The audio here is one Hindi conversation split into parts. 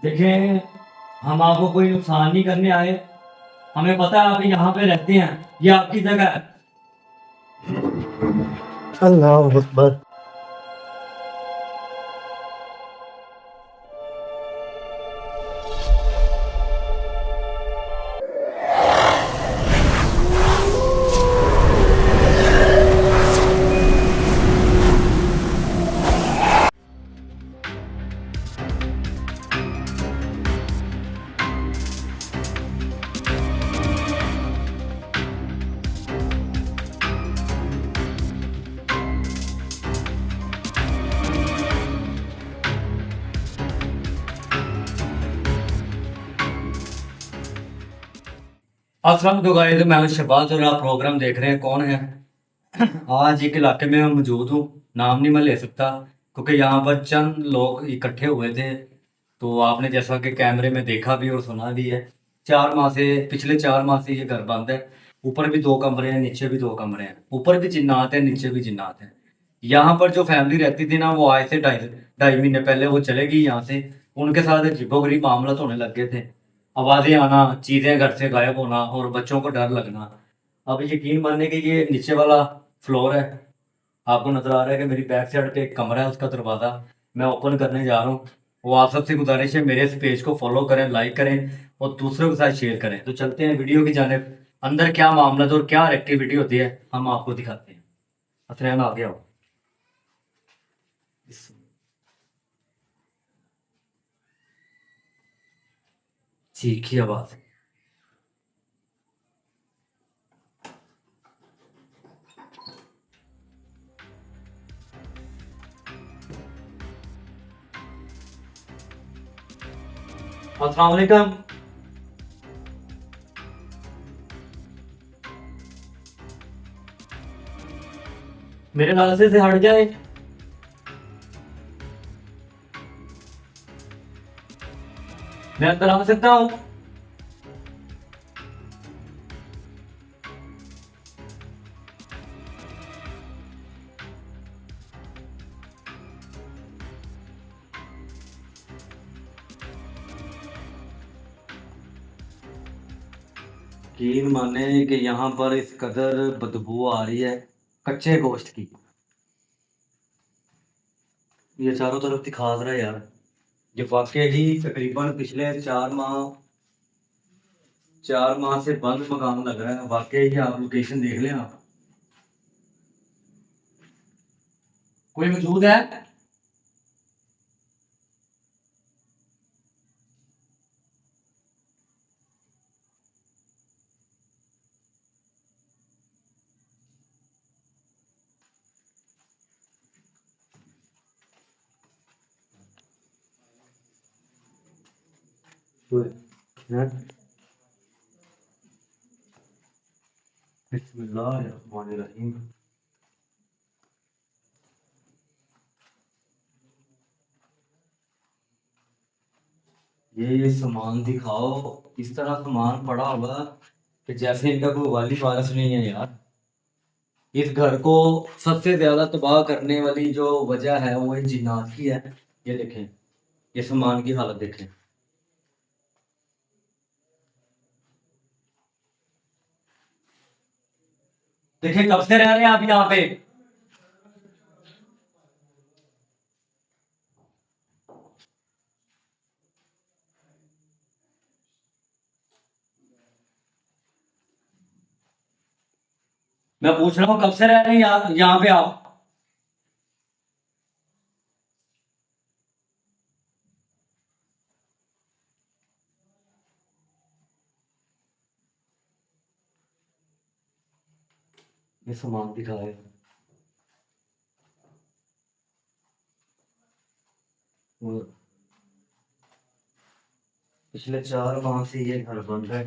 देखें, हम आपको कोई नुकसान नहीं करने आए। हमें पता है आप यहाँ पे रहते हैं, ये आपकी जगह है। अल्लाह अकबर। अस्सलाम तो गाइस, मैं हूं शहबाज और आप प्रोग्राम देख रहे हैं कौन है। आज एक इलाके में मैं मौजूद हूँ। नाम नहीं मैं ले सकता क्योंकि यहाँ पर चंद लोग इकट्ठे हुए थे। तो आपने जैसा कि कैमरे में देखा भी और सुना भी है, 4 माह से, पिछले 4 माह से ये घर बंद है। ऊपर भी 2 कमरे हैं, नीचे भी 2 कमरे हैं। ऊपर भी जिन्नात हैं, नीचे भी जिन्नात हैं। यहाँ पर जो फैमिली रहती थी ना, वो आज से ढाई ढाई महीने पहले वो चले गई यहाँ से। उनके साथ अजीबोगरीब मामला होने लग गए थे। आवाजें आना, चीजें घर से गायब होना और बच्चों को डर लगना। अब यकीन मानने कि ये नीचे वाला फ्लोर है। आपको नजर आ रहा है कि मेरी बैक साइड पे एक कमरा है, उसका दरवाजा मैं ओपन करने जा रहा हूँ। वो आप सबसे गुजारिश है, मेरे इस पेज को फॉलो करें, लाइक करें और दूसरों के साथ शेयर करें। तो चलते हैं वीडियो की जानिब। अंदर क्या मामला और क्या एक्टिविटी होती है हम आपको दिखाते हैं। अतरैन आ गया हो। सीखी आवाज। अस्सलाम वालेकुम। मेरे रास्ते से हट जाए। मैं अंदर आ सकता हूँ। यकीन माने कि यहाँ पर इस कदर बदबू आ रही है कच्चे गोश्त की। ये चारों तरफ दिखा रहा है यार। ये वाकई ही तकरीबन पिछले 4 माह से बंद मकान लग रहा है। वाकई ही आप लोकेशन देख लें आप। कोई मौजूद है? कोई है? बिस्मिल्लाहिर्रहमानिर्रहीम। ये सामान दिखाओ। इस तरह सामान पड़ा होगा कि जैसे इनका कोई वाली वारस नहीं है यार। इस घर को सबसे ज्यादा तबाह करने वाली जो वजह है वो इन जिन्नात की है। ये देखें, ये सामान की हालत देखें। देखें, कब से रह रहे हैं आप यहाँ पे? मैं पूछ रहा हूँ कब से रह रहे हैं यहाँ पे आप? ये सामान दिखाए। वो पिछले 4 माह से ये घर बंद है।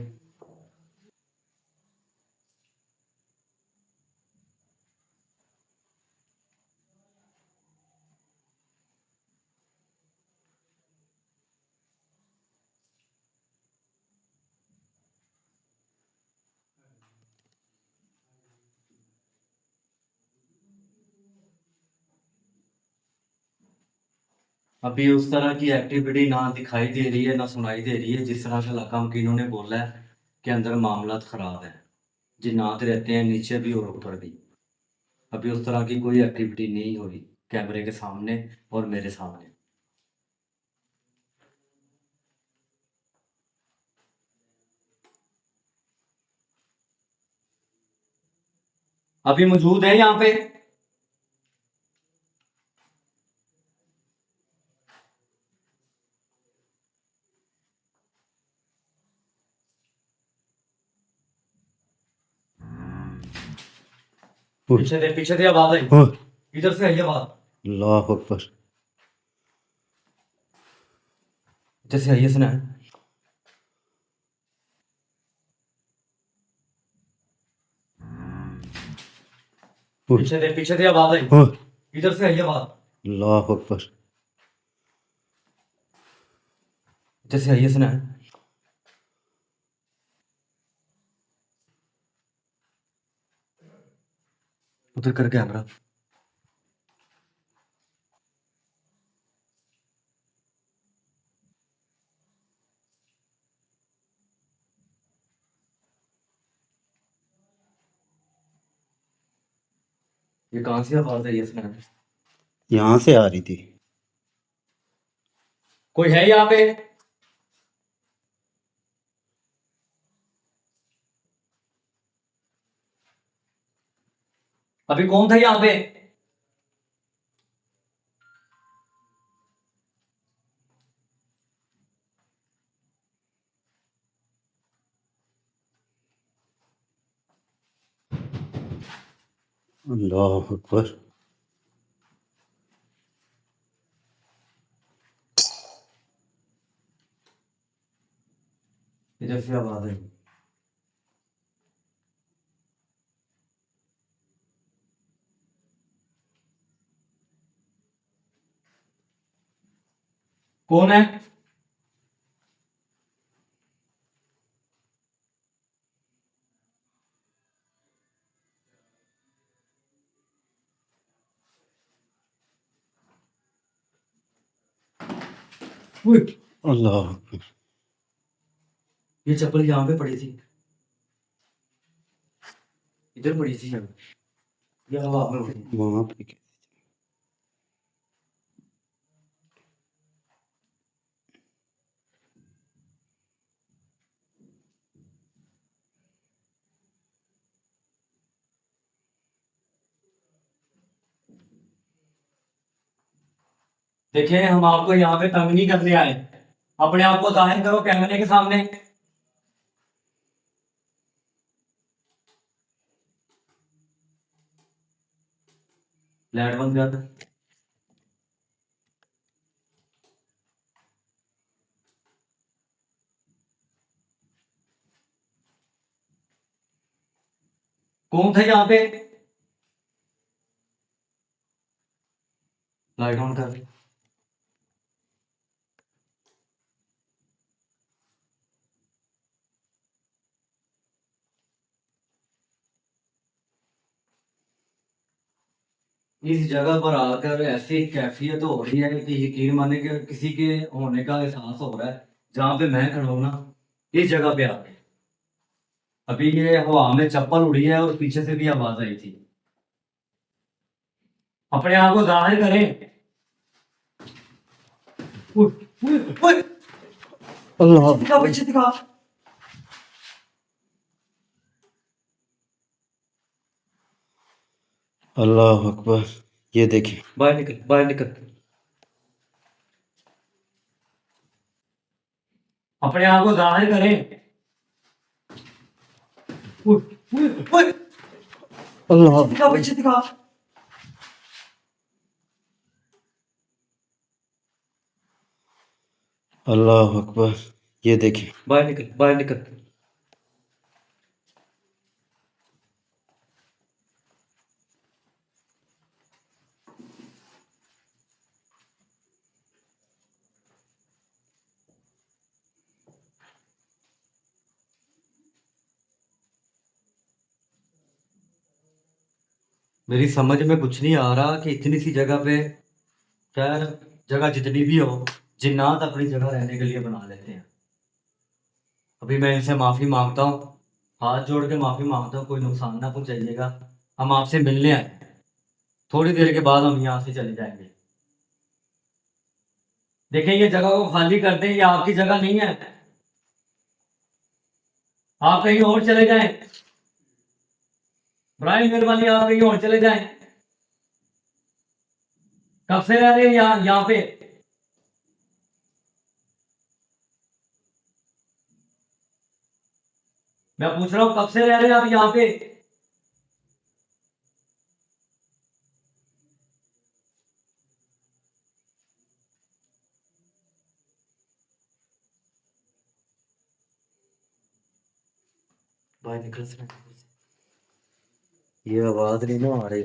अभी उस तरह की एक्टिविटी ना दिखाई दे रही है, ना सुनाई दे रही है, जिस तरह से इलाका मुकीनों ने बोला है कि अंदर मामलात ख़राब हैं। जिन्नात रहते हैं नीचे भी और ऊपर भी। अभी उस तरह की कोई एक्टिविटी नहीं हो रही कैमरे के सामने और मेरे सामने। अभी मौजूद है यहाँ पे? पीछे से आवाज़ आई। हाँ, इधर से आई आवाज़। अल्लाह अकबर। इधर से आई है सुना। पीछे से आवाज़ आई। हाँ, इधर से आई आवाज़। अल्लाह अकबर। इधर से आई है सुना। उधर कर कैमरा। ये कहाँ से आवाज़ आई है सुना? यहाँ से आ रही थी। कोई है यहाँ पे? अभी कौन था यहाँ पे? अल्लाह अकबर। इधर से आवाज़ आई। कौन है? उई, अल्लाह अकबर। ये चप्पल यहाँ पे पड़ी थी। इधर पड़ी थी यहाँ। ये हवा में उड़ी। वहाँ पे देखिए हम आपको यहाँ पे तंग नहीं करने आए। अपने आप को जाहिर करो कैमरे के सामने। लाइट बंद कर। कौन था यहाँ पे? लाइट ऑन कर। इस जगह पर आकर ऐसी कैफियत हो रही है कि यकीन माने कि किसी के होने का एहसास हो रहा है। जहाँ पे मैं खड़ा हूँ ना, इस जगह पे आके अभी ये हवा में चप्पल उड़ी है और पीछे से भी आवाज आई थी। अपने आप को जाहिर करें। उठ, उठ, उठ, अल्लाह पीछे दिखा। अल्लाह अकबर। ये देखिए। बाहर निकल, बाहर निकल। अपने आप को जाहिर करें। उठ, उठ, उठ, अल्लाह पीछे दिखा। अल्लाह अकबर। ये देखिए। बाहर निकल, बाहर निकल। मेरी समझ में कुछ नहीं आ रहा कि इतनी सी जगह पे खैर जगह जितनी भी हो, जिन्नात अपनी जगह रहने के लिए बना लेते हैं। अभी मैं इनसे माफ़ी मांगता हूँ, हाथ जोड़ के माफ़ी मांगता हूँ, कोई नुकसान ना पहुँचाइएगा। हम आपसे मिलने आए हैं, थोड़ी देर के बाद हम यहाँ से चले जाएंगे। देखिए ये जगह को खाली कर दें, ये आपकी जगह नहीं है, आप कहीं और चले जाएं। बराए मेहरबानी आप कहीं और चले जाएं। कब से रह रहे हैं यहाँ पे? मैं पूछ रहा हूँ कब से रह रहे हैं आप यहाँ पे? भाई निकल से ये आवाज नहीं ना आ रही।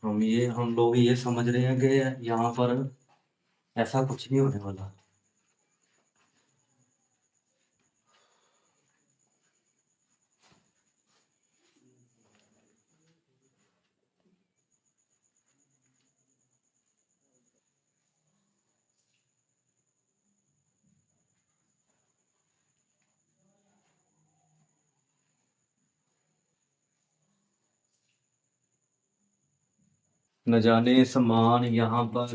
हम लोग ये समझ रहे हैं कि यहाँ पर ऐसा कुछ नहीं होने वाला। न जाने सामान यहाँ पर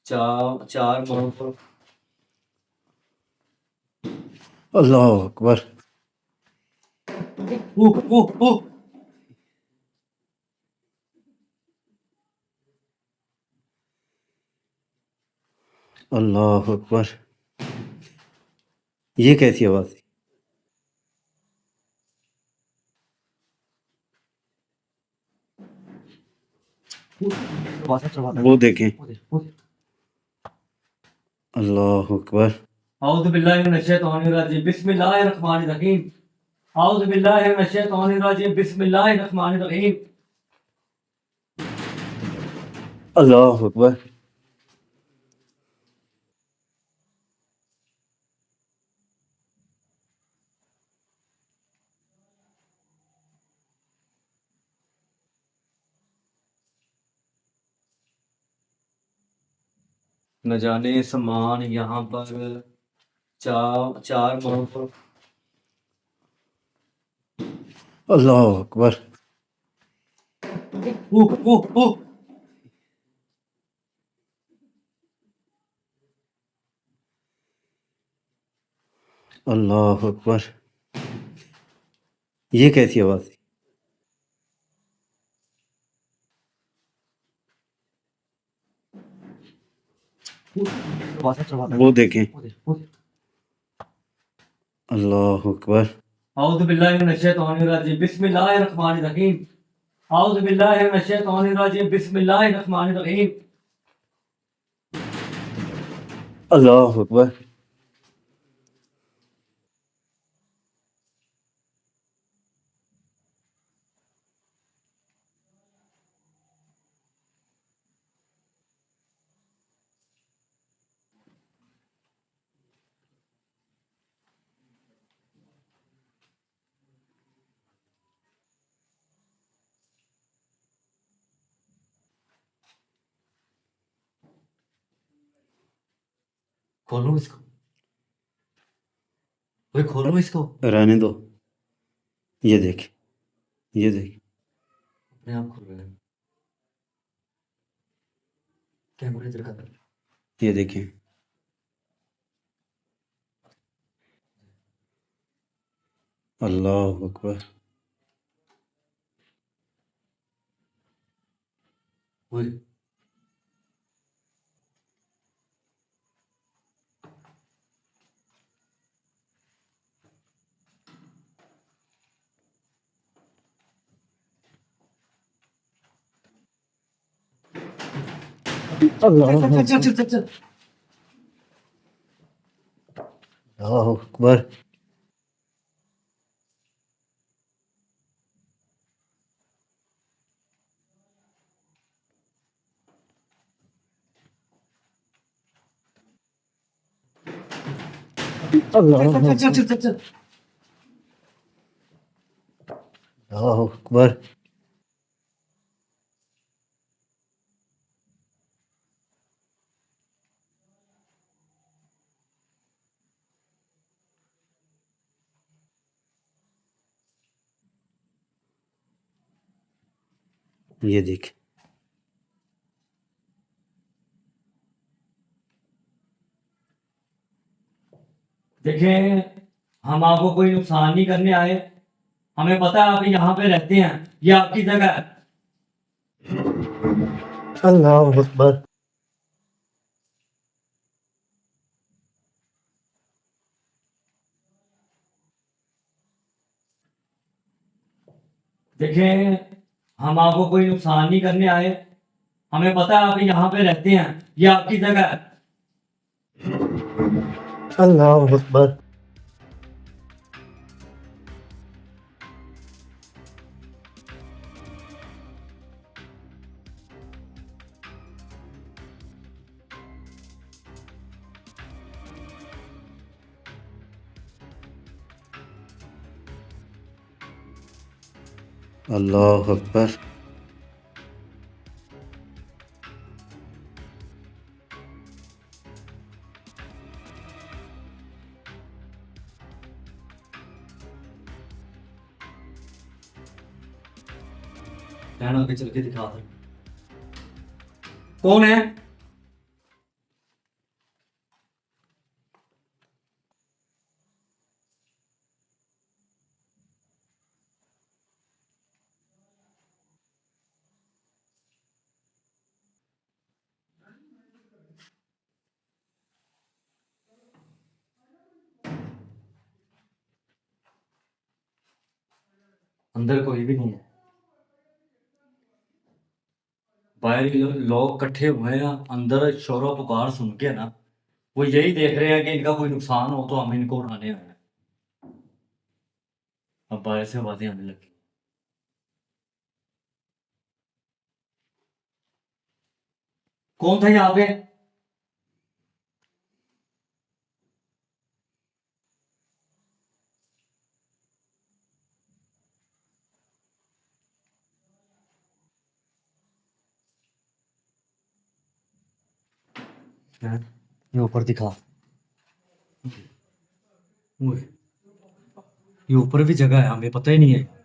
चार चार माह पर अल्लाह अकबर उह, उह, उह। अल्लाह अकबर ये कैसी आवाज़ थी? वो देखें। अल्लाह अकबर औज़ु बिल्लाहि मिनश शैतानिर रजीम, बिस्मिल्लाहिर रहमानिर रहीम। औज़ु बिल्लाहि मिनश शैतानिर रजीम, बिस्मिल्लाहिर रहमानिर रहीम। अल्लाह अकबर न जाने सामान यहाँ पर चार चार माह पर अल्लाह अकबर उह, उह, उह। अल्लाह अकबर ये कैसी आवाज़ थी? वो देखें। अल्लाह अकबर औज़ु बिल्लाहि मिनश शैतानिर रजीम, बिस्मिल्लाहिर रहमानिर रहीम। औज़ु बिल्लाहि मिनश शैतानिर रजीम, बिस्मिल्लाहिर रहमानिर रहीम। अल्लाह अकबर खोलूं इसको? भाई खोलूं इसको? रहने दो। ये देख ये देख अपने आप खुल रहा है। कैमरे इधर कर। ये देखें। अल्लाह अकबर वही अल्लाह चल। अकबर अल्लाह चल। अकबर ये देख। देखें, हम आपको कोई नुकसान नहीं करने आए। हमें पता है आप यहाँ पे रहते हैं, ये आपकी जगह है। अल्लाह अकबर। देखें, हम आपको कोई नुकसान नहीं करने आए। हमें पता है आप यहाँ पे रहते हैं, ये आपकी जगह है। अल्लाह अकबर। अल्लाह अकबर। रहना आगे चल के दिखा दे कौन है। अंदर कोई भी नहीं है। बाहर ही लोग इकट्ठे हुए हैं, अंदर शोर पुकार सुन के ना वो यही देख रहे हैं कि इनका कोई नुकसान हो तो हम इनको उठाने आए हैं। अब बाहर से आवाजें आने लगी। कौन था यहाँ पे। हैं? ये ऊपर दिखा। ओए, ये ऊपर भी जगह है, हमें पता ही नहीं है।